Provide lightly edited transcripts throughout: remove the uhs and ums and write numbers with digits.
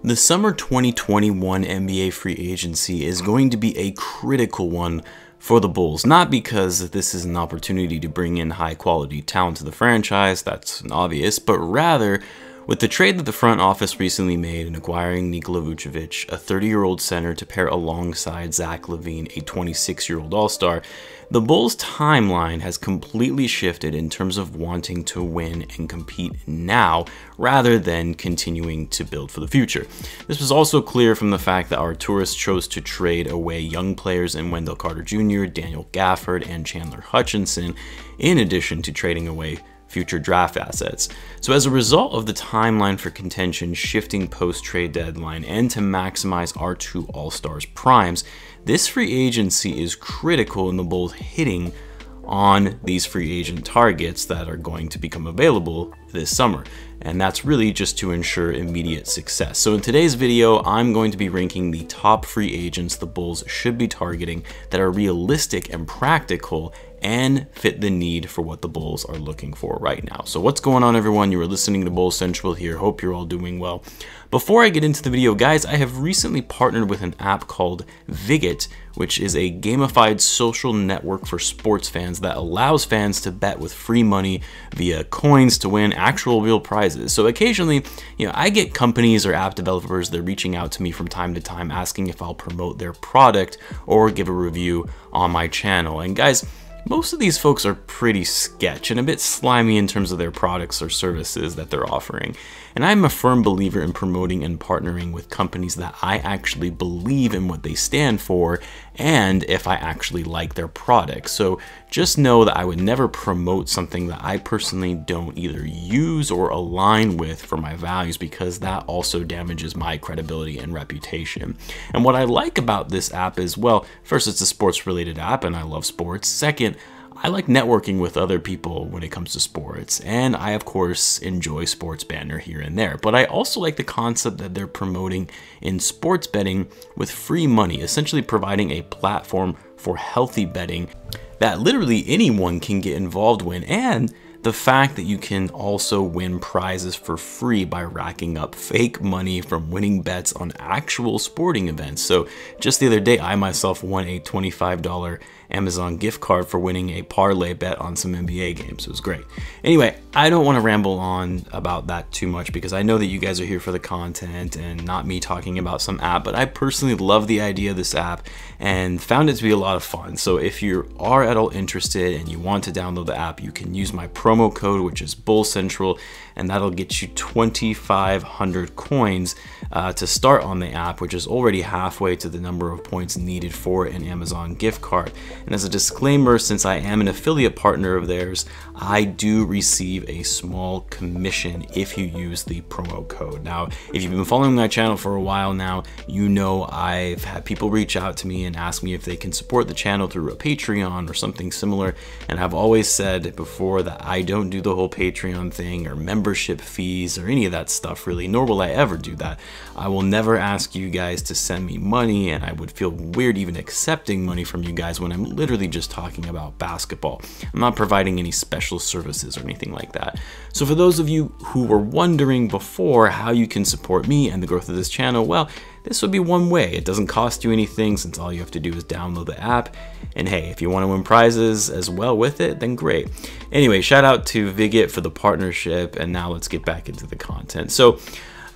The summer 2021 NBA free agency is going to be a critical one for the Bulls, not because this is an opportunity to bring in high quality talent to the franchise, that's obvious, but rather with the trade that the front office recently made in acquiring Nikola Vucevic, a 30-year-old center to pair alongside Zach Lavine, a 26-year-old all-star, the Bulls' timeline has completely shifted in terms of wanting to win and compete now rather than continuing to build for the future. This was also clear from the fact that our tourists chose to trade away young players in Wendell Carter Jr., Daniel Gafford, and Chandler Hutchinson, in addition to trading away future draft assets. So as a result of the timeline for contention shifting post-trade deadline and to maximize our two All-Stars primes, this free agency is critical in the Bulls hitting on these free agent targets that are going to become available this summer. And that's really just to ensure immediate success. So in today's video, I'm going to be ranking the top free agents the Bulls should be targeting that are realistic and practical and fit the need for what the Bulls are looking for right now. So what's going on, everyone? You are listening to Bulls Central here. Hope you're all doing well. Before I get into the video, guys, I have recently partnered with an app called Vigit, which is a gamified social network for sports fans that allows fans to bet with free money via coins to win actual real prizes. So occasionally, I get companies or app developers that are reaching out to me from time to time asking if I'll promote their product or give a review on my channel. And guys, most of these folks are pretty sketch and a bit slimy in terms of their products or services that they're offering. And I'm a firm believer in promoting and partnering with companies that I actually believe in what they stand for and if I actually like their products. So just know that I would never promote something that I personally don't either use or align with for my values, because that also damages my credibility and reputation. And what I like about this app is, well, first, it's a sports related app and I love sports. Second, I like networking with other people when it comes to sports, and I of course enjoy sports banter here and there, but I also like the concept that they're promoting in sports betting with free money, essentially providing a platform for healthy betting that literally anyone can get involved with, and the fact that you can also win prizes for free by racking up fake money from winning bets on actual sporting events. So just the other day, I myself won a $25 Amazon gift card for winning a parlay bet on some NBA games. It was great. Anyway, I don't want to ramble on about that too much because I know that you guys are here for the content and not me talking about some app, but I personally love the idea of this app and found it to be a lot of fun. So if you are at all interested and you want to download the app, you can use my promo code, which is Bull Central, and that'll get you 2,500 coins to start on the app, which is already halfway to the number of points needed for an Amazon gift card. And as a disclaimer, since I am an affiliate partner of theirs, I do receive a small commission if you use the promo code. Now, if you've been following my channel for a while now, you know I've had people reach out to me and ask me if they can support the channel through a Patreon or something similar, and I've always said before that I don't do the whole Patreon thing or membership fees or any of that stuff really, nor will I ever do that. I will never ask you guys to send me money, and I would feel weird even accepting money from you guys when I'm literally just talking about basketball. I'm not providing any special services or anything like that. So for those of you who were wondering before how you can support me and the growth of this channel, well, this would be one way. It doesn't cost you anything since all you have to do is download the app. And hey, if you want to win prizes as well with it, then great. Anyway, shout out to Vigit for the partnership, and now let's get back into the content. So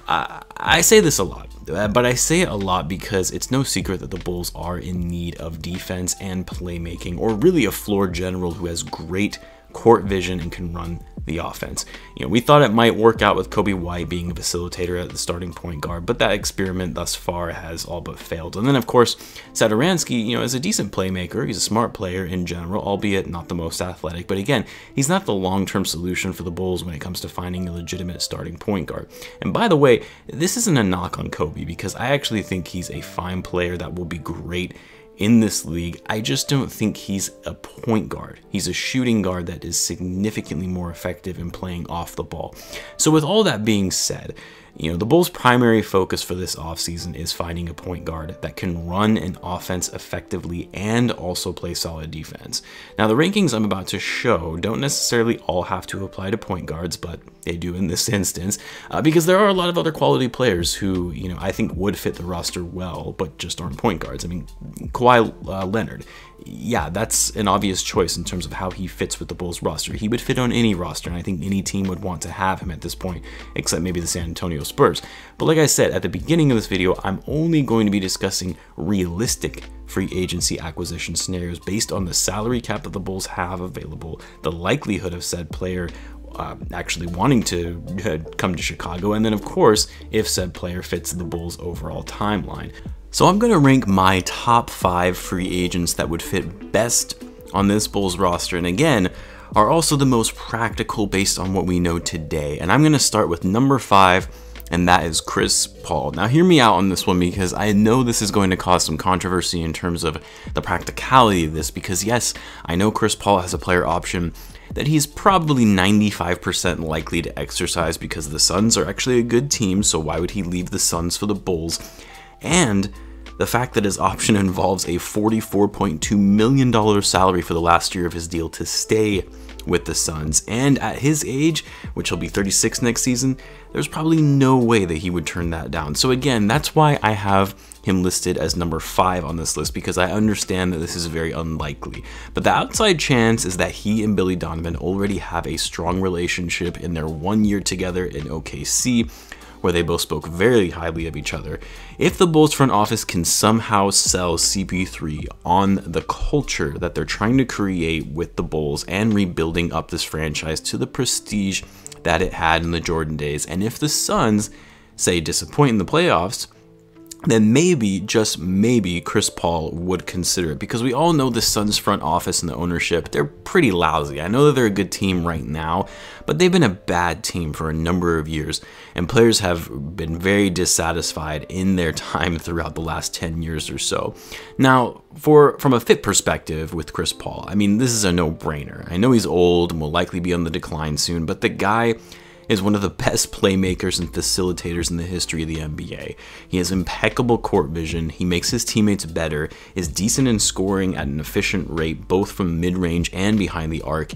I say this a lot, but I say it a lot because it's no secret that the Bulls are in need of defense and playmaking, or really a floor general who has great court vision and can run the offense. We thought it might work out with Coby White being a facilitator at the starting point guard, but that experiment thus far has all but failed. And then of course, Satoransky, is a decent playmaker. He's a smart player in general, albeit not the most athletic, but again, he's not the long-term solution for the Bulls when it comes to finding a legitimate starting point guard. And by the way, this isn't a knock on Coby, because I actually think he's a fine player that will be great in this league. I just don't think he's a point guard. He's a shooting guard that is significantly more effective in playing off the ball. So with all that being said, You know, the Bulls' primary focus for this offseason is finding a point guard that can run an offense effectively and also play solid defense. Now, the rankings I'm about to show don't necessarily all have to apply to point guards, but they do in this instance, because there are a lot of other quality players who, you know, I think would fit the roster well, but just aren't point guards. I mean, Kawhi Leonard. Yeah, that's an obvious choice in terms of how he fits with the Bulls roster. He would fit on any roster, and I think any team would want to have him at this point, except maybe the San Antonio Spurs. But like I said, at the beginning of this video, I'm only going to be discussing realistic free agency acquisition scenarios based on the salary cap that the Bulls have available, the likelihood of said player actually wanting to come to Chicago, and then of course, if said player fits the Bulls' overall timeline. So I'm going to rank my top 5 free agents that would fit best on this Bulls roster, and again, are also the most practical based on what we know today. And I'm going to start with number 5, and that is Chris Paul. Now hear me out on this one, because I know this is going to cause some controversy in terms of the practicality of this, because yes, I know Chris Paul has a player option that he's probably 95% likely to exercise because the Suns are actually a good team, so why would he leave the Suns for the Bulls? And the fact that his option involves a $44.2 million salary for the last year of his deal to stay with the Suns, and at his age, which he'll be 36 next season, there's probably no way that he would turn that down. So again, that's why I have him listed as number 5 on this list, because I understand that this is very unlikely. But the outside chance is that he and Billy Donovan already have a strong relationship in their 1 year together in OKC, where they both spoke very highly of each other. If the Bulls front office can somehow sell CP3 on the culture that they're trying to create with the Bulls and rebuilding up this franchise to the prestige that it had in the Jordan days, and if the Suns, say, disappoint in the playoffs, then maybe, just maybe, Chris Paul would consider it, because we all know the Suns front office and the ownership, they're pretty lousy. I know that they're a good team right now, but they've been a bad team for a number of years, and players have been very dissatisfied in their time throughout the last 10 years or so. Now, from a fit perspective with Chris Paul, I mean, this is a no-brainer. I know he's old and will likely be on the decline soon, but the guy is one of the best playmakers and facilitators in the history of the NBA. He has impeccable court vision, he makes his teammates better, is decent in scoring at an efficient rate, both from mid-range and behind the arc.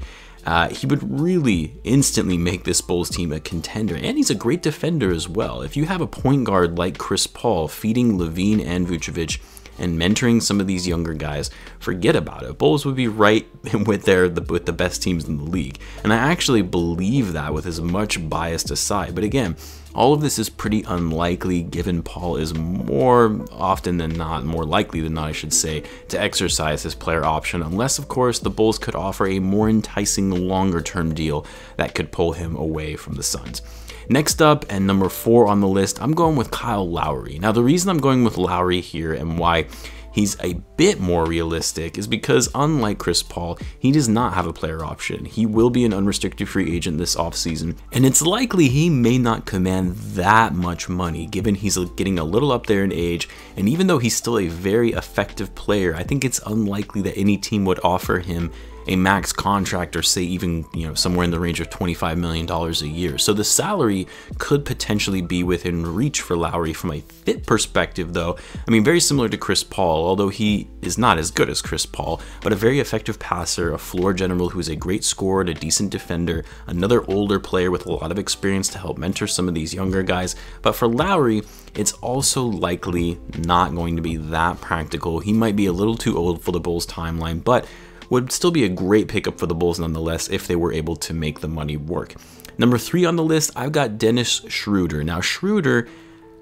He would really instantly make this Bulls team a contender, and he's a great defender as well. If you have a point guard like Chris Paul feeding Lavine and Vucevic and mentoring some of these younger guys, forget about it. Bulls would be right with the best teams in the league. And I actually believe that, with as much bias aside. But again, all of this is pretty unlikely, given Paul is more often than not, more likely than not, I should say, to exercise his player option, unless of course the Bulls could offer a more enticing longer term deal that could pull him away from the Suns. Next up, and number 4 on the list, I'm going with Kyle Lowry. Now, the reason I'm going with Lowry here and why he's a bit more realistic is because, unlike Chris Paul, he does not have a player option. He will be an unrestricted free agent this offseason, and it's likely he may not command that much money, given he's getting a little up there in age, and even though he's still a very effective player, I think it's unlikely that any team would offer him a max contract, or say even, somewhere in the range of $25 million a year. So the salary could potentially be within reach for Lowry. From a fit perspective though, I mean, very similar to Chris Paul, although he is not as good as Chris Paul, but a very effective passer, a floor general who is a great scorer, a decent defender, another older player with a lot of experience to help mentor some of these younger guys. But for Lowry, it's also likely not going to be that practical. He might be a little too old for the Bulls timeline, but would still be a great pickup for the Bulls nonetheless if they were able to make the money work. Number 3 on the list, I've got Dennis Schroeder. Now, Schroeder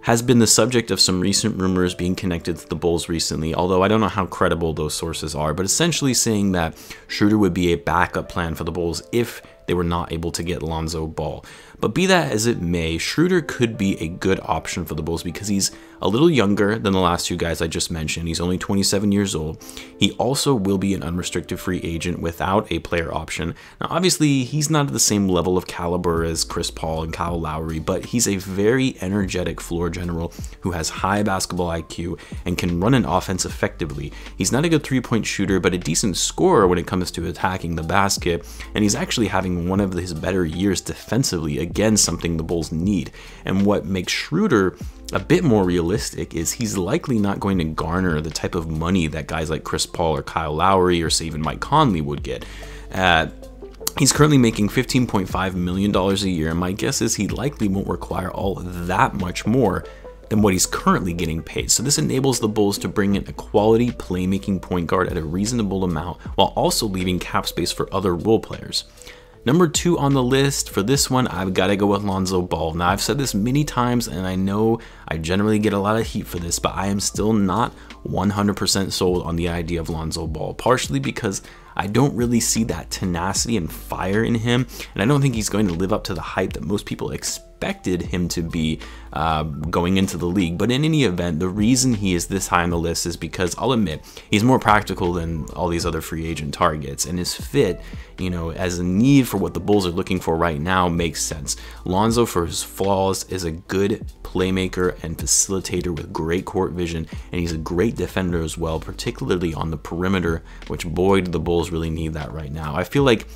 has been the subject of some recent rumors being connected to the Bulls recently, although I don't know how credible those sources are, but essentially saying that Schroeder would be a backup plan for the Bulls if they were not able to get Lonzo Ball. But be that as it may, Schroeder could be a good option for the Bulls because he's a little younger than the last 2 guys I just mentioned. He's only 27 years old. He also will be an unrestricted free agent without a player option. Now, obviously, he's not at the same level of caliber as Chris Paul and Kyle Lowry, but he's a very energetic floor general who has high basketball IQ and can run an offense effectively. He's not a good 3-point shooter, but a decent scorer when it comes to attacking the basket, and he's actually having having one of his better years defensively, again something the Bulls need. And what makes Schroeder a bit more realistic is he's likely not going to garner the type of money that guys like Chris Paul or Kyle Lowry or say even Mike Conley would get. He's currently making $15.5 million a year, and my guess is he likely won't require all that much more than what he's currently getting paid. So this enables the Bulls to bring in a quality playmaking point guard at a reasonable amount while also leaving cap space for other role players. Number 2 on the list for this one, I've got to go with Lonzo Ball. Now, I've said this many times, and I know I generally get a lot of heat for this, but I am still not 100% sold on the idea of Lonzo Ball, partially because I don't really see that tenacity and fire in him, and I don't think he's going to live up to the hype that most people expected him to be going into the league. But in any event, the reason he is this high on the list is because I'll admit he's more practical than all these other free agent targets, and his fit, you know, as a need for what the Bulls are looking for right now makes sense. Lonzo, for his flaws, is a good playmaker and facilitator with great court vision, and he's a great defender as well, particularly on the perimeter, which boy do the Bulls really need that right now. I feel like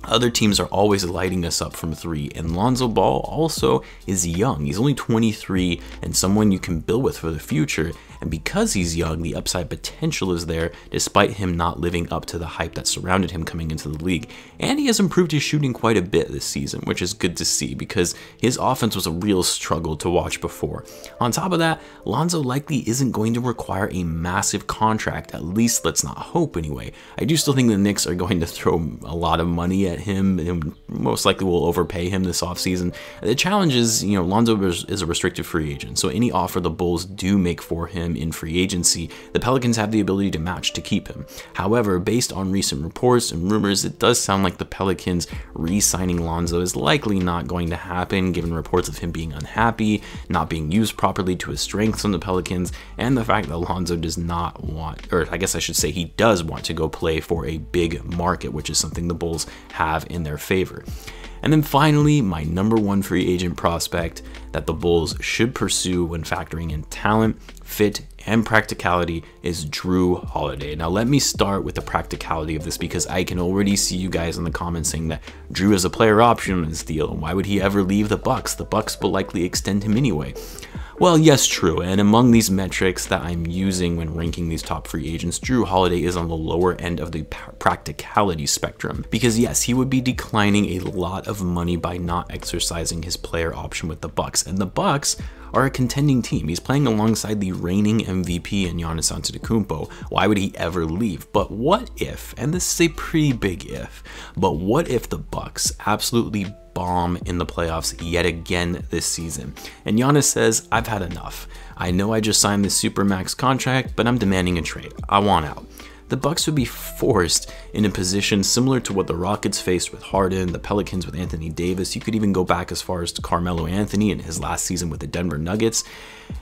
other teams are always lighting us up from 3, and Lonzo Ball also is young. He's only 23 and someone you can build with for the future, and because he's young, the upside potential is there despite him not living up to the hype that surrounded him coming into the league. And he has improved his shooting quite a bit this season, which is good to see because his offense was a real struggle to watch before. On top of that, Lonzo likely isn't going to require a massive contract, at least let's not hope anyway. I do still think the Knicks are going to throw a lot of money at him and most likely will overpay him this offseason. The challenge is, you know, Lonzo is a restricted free agent, so any offer the Bulls do make for him in free agency, the Pelicans have the ability to match to keep him. However, based on recent reports and rumors, it does sound like the Pelicans re-signing Lonzo is likely not going to happen, given reports of him being unhappy, not being used properly to his strengths on the Pelicans, and the fact that Lonzo does not want, or I guess I should say he does want to go play for a big market, which is something the Bulls have in their favor. And then finally, my number 1 free agent prospect that the Bulls should pursue when factoring in talent, fit, and practicality is Jrue Holiday. Now let me start with the practicality of this because I can already see you guys in the comments saying that Jrue is a player option on this deal, and why would he ever leave the Bucks? The Bucks will likely extend him anyway. Well, yes, true, and among these metrics that I'm using when ranking these top free agents, Jrue Holiday is on the lower end of the practicality spectrum, because yes, he would be declining a lot of money by not exercising his player option with the Bucks, and the Bucks are a contending team. He's playing alongside the reigning MVP in Giannis Antetokounmpo. Why would he ever leave? But what if, and this is a pretty big if, but what if the Bucks absolutely bomb in the playoffs yet again this season? And Giannis says, I've had enough. I know I just signed this Supermax contract, but I'm demanding a trade. I want out. The Bucks would be forced in a position similar to what the Rockets faced with Harden, the Pelicans with Anthony Davis. You could even go back as far as to Carmelo Anthony in his last season with the Denver Nuggets.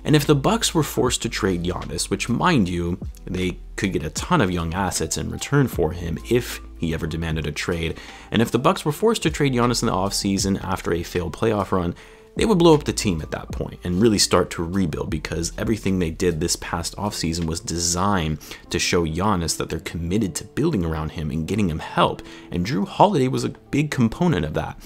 And if the Bucks were forced to trade Giannis, which mind you, they could get a ton of young assets in return for him if he ever demanded a trade. And if the Bucks were forced to trade Giannis in the offseason after a failed playoff run, they would blow up the team at that point and really start to rebuild, because everything they did this past offseason was designed to show Giannis that they're committed to building around him and getting him help, and Jrue Holiday was a big component of that.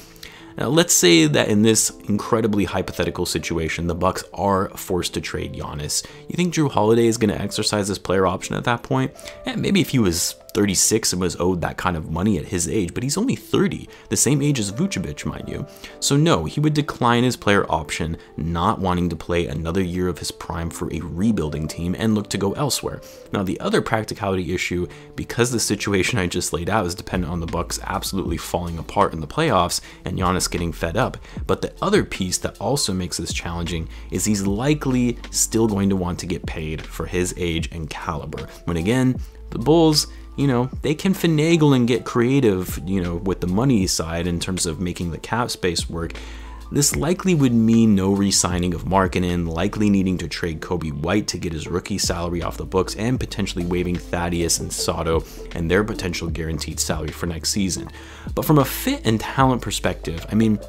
Now, let's say that in this incredibly hypothetical situation, the Bucks are forced to trade Giannis. You think Jrue Holiday is going to exercise his player option at that point? Maybe if he was 36 and was owed that kind of money at his age, but he's only 30, the same age as Vucevic, mind you. So no, he would decline his player option, not wanting to play another year of his prime for a rebuilding team and look to go elsewhere. Now, the other practicality issue, because the situation I just laid out is dependent on the Bucks absolutely falling apart in the playoffs and Giannis getting fed up, but the other piece that also makes this challenging is he's likely still going to want to get paid for his age and caliber. When again, the Bulls, you know, they can finagle and get creative, you know, with the money side in terms of making the cap space work. This likely would mean no re-signing of Markkanen, likely needing to trade Coby White to get his rookie salary off the books, and potentially waiving Thaddeus and Sato and their potential guaranteed salary for next season. But from a fit and talent perspective, I mean,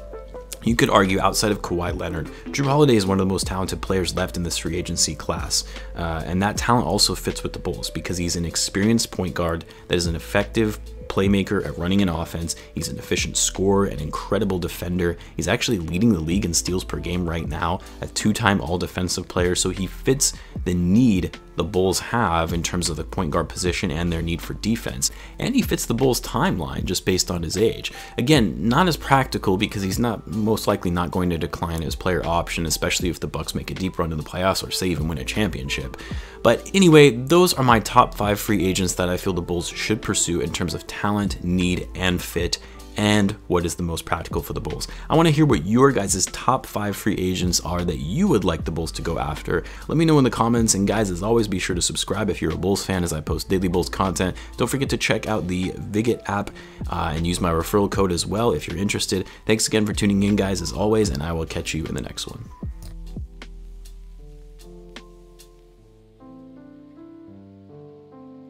you could argue outside of Kawhi Leonard, Jrue Holiday is one of the most talented players left in this free agency class. And that talent also fits with the Bulls because he's an experienced point guard that is an effective playmaker at running an offense. He's an efficient scorer, an incredible defender. He's actually leading the league in steals per game right now, a 2-time all-defensive player, so he fits the need the Bulls have in terms of the point guard position and their need for defense. And he fits the Bulls timeline just based on his age. Again, not as practical because he's not most likely not going to decline his player option, especially if the Bucks make a deep run in the playoffs or say even win a championship. But anyway, those are my top 5 free agents that I feel the Bulls should pursue in terms of talent, need, and fit, and what is the most practical for the Bulls. I want to hear what your guys' top 5 free agents are that you would like the Bulls to go after. Let me know in the comments, and guys, as always, be sure to subscribe if you're a Bulls fan as I post daily Bulls content. Don't forget to check out the Viget app and use my referral code as well if you're interested. Thanks again for tuning in, guys, as always, and I will catch you in the next one.